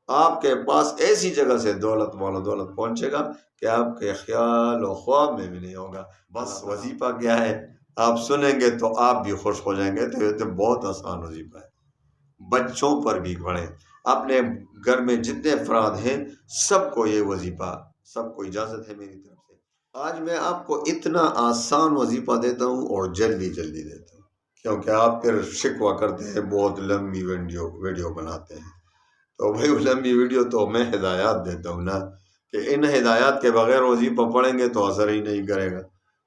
آپ کے پاس ایسی جگہ سے دولت والا دولت پہنچے گا کہ آپ کے خیال و خواب میں بھی نہیں ہوگا۔ بس وظیفہ کیا ہے، آپ سنیں گے تو آپ بھی خوش ہو جائیں گے۔ تو یہ تو بہت آسان وظیفہ ہے، بچوں پر بھی پڑھیں، اپنے گھر میں جتنے افراد ہیں سب کو یہ وظیفہ، سب کو اجازت ہے میری طرف سے۔ آج میں آپ کو اتنا آسان وظیفہ دیتا ہوں اور جلدی جلدی دیتا ہوں، کیونکہ آپ پھر شکوہ کرتے ہیں بہت لمبی ویڈیو بناتے ہیں۔ تو بھائی وہ لمبی ویڈیو تو میں ہدایات دیتا ہوں نا، کہ ان ہدایات کے بغیر وظیفہ پڑھیں گے تو اثر ہی نہیں کرے گا۔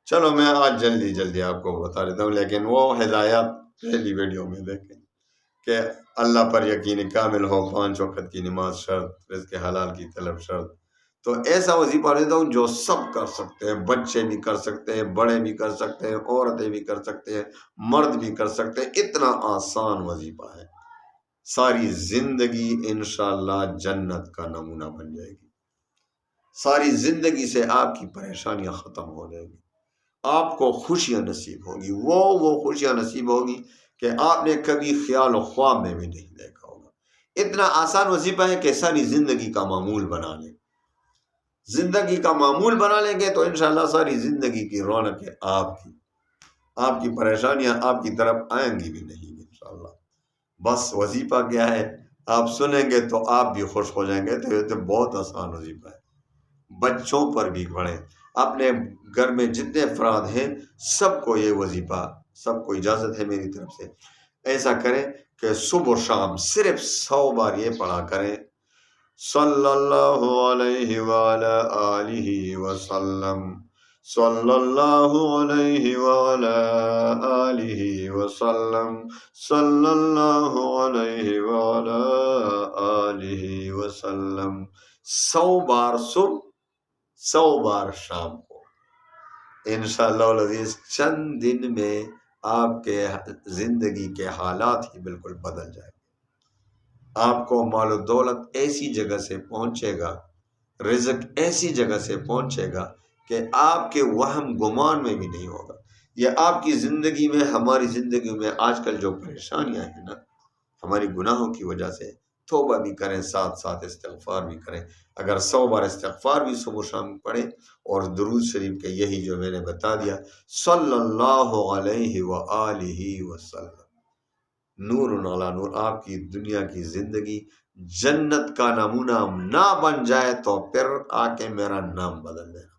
چلو میں آج جلدی جلدی آپ کو بتا دیتا ہوں، لیکن وہ ہدایات پہلی ویڈیو میں دیکھیں کہ اللہ پر یقین کامل ہو، 5 وقت کی نماز شرط، رزق حلال کی طلب شرط۔ تو ایسا وظیفہ دیتا ہوں جو سب کر سکتے ہیں، بچے بھی کر سکتے ہیں، بڑے بھی کر سکتے ہیں، عورتیں بھی کر سکتے ہیں، مرد بھی کر سکتے ہیں۔ اتنا آسان وظیفہ ہے، ساری زندگی انشاءاللہ جنت کا نمونہ بن جائے گی۔ ساری زندگی سے آپ کی پریشانیاں ختم ہو جائیں گی، آپ کو خوشیاں نصیب ہوگی، وہ خوشیاں نصیب ہوگی کہ آپ نے کبھی خیال و خواب میں بھی نہیں دیکھا ہوگا۔ اتنا آسان وظیفہ ہے کہ ساری زندگی کا معمول بنا لیں۔ زندگی کا معمول بنا لیں گے تو انشاءاللہ ساری زندگی کی رونقیں آپ کی پریشانیاں آپ کی طرف آئیں گی بھی نہیں انشاءاللہ۔ بس وظیفہ کیا ہے، آپ سنیں گے تو آپ بھی خوش ہو جائیں گے۔ تو یہ تو بہت آسان وظیفہ ہے، بچوں پر بھی پڑھیں، اپنے گھر میں جتنے افراد ہیں سب کو یہ وظیفہ، سب کو اجازت ہے میری طرف سے۔ ایسا کریں کہ صبح و شام صرف 100 بار یہ پڑھا کریں، صلی اللہ علیہ وآلہ آلہ وسلم، صلی اللہ علیہ وآلہ آلہ وسلم، صلی اللہ علیہ وآلہ آلہ وسلم۔ 100 بار صبح، 100 بار شام کو، انشاءاللہ العزیز چند دن میں آپ کے زندگی کے حالات ہی بالکل بدل جائیں گے۔ آپ کو مال و دولت ایسی جگہ سے پہنچے گا، رزق ایسی جگہ سے پہنچے گا کہ آپ کے وہم گمان میں بھی نہیں ہوگا۔ یہ آپ کی زندگی میں، ہماری زندگی میں آج کل جو پریشانیاں ہیں نا، ہماری گناہوں کی وجہ سے، توبہ بھی کریں، ساتھ ساتھ استغفار بھی کریں۔ اگر 100 بار استغفار بھی صبح و شام پڑھیں اور درود شریف کے یہی جو میں نے بتا دیا، صلی اللہ علیہ وآلہ وسلم، نور علی نور، آپ کی دنیا کی زندگی جنت کا نمونہ نہ بن جائے تو پھر آ کے میرا نام بدل دینا۔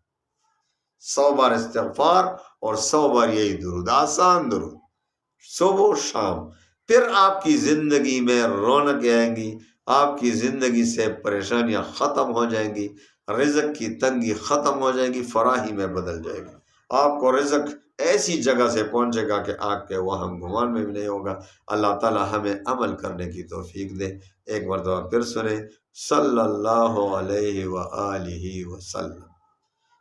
100 بار استغفار اور 100 بار یہی درود، آسان درود، صبح و شام، پھر آپ کی زندگی میں رونقیں آئیں گی، آپ کی زندگی سے پریشانیاں ختم ہو جائیں گی، رزق کی تنگی ختم ہو جائے گی، فراہی میں بدل جائے گی۔ آپ کو رزق ایسی جگہ سے پہنچے گا کہ آپ کے وہم گمان میں بھی نہیں ہوگا۔ اللہ تعالی ہمیں عمل کرنے کی توفیق دے۔ ایک مرتبہ پھر سنیں، صلی اللہ علیہ وآلہ وسلم،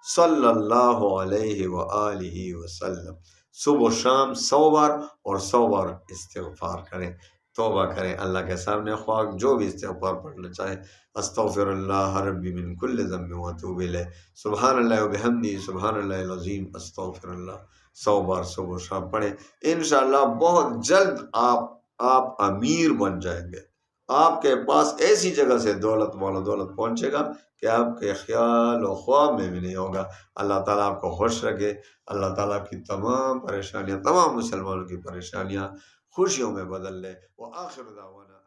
صلی اللہ علیہ وآلہ وسلم۔ صبح و شام 100 بار اور 100 بار استغفار کریں، توبہ کریں اللہ کے سامنے، خواہ جو بھی استغفار پڑھنا چاہیں۔ استغفر اللہ ربی من کل ذنب واتوب الیہ، سبحان اللہ وبحمدہ، سبحان اللہ العظیم، استغفر اللہ۔ 100 بار صبح و شام پڑھیں، انشاءاللہ بہت جلد آپ امیر بن جائیں گے۔ آپ کے پاس ایسی جگہ سے دولت والا دولت پہنچے گا کہ آپ کے خیال و خواب میں بھی نہیں ہوگا۔ اللہ تعالیٰ آپ کو خوش رکھے، اللہ تعالیٰ کی تمام پریشانیاں، تمام مسلمانوں کی پریشانیاں خوشیوں میں بدل لے۔ وآخر دعوانا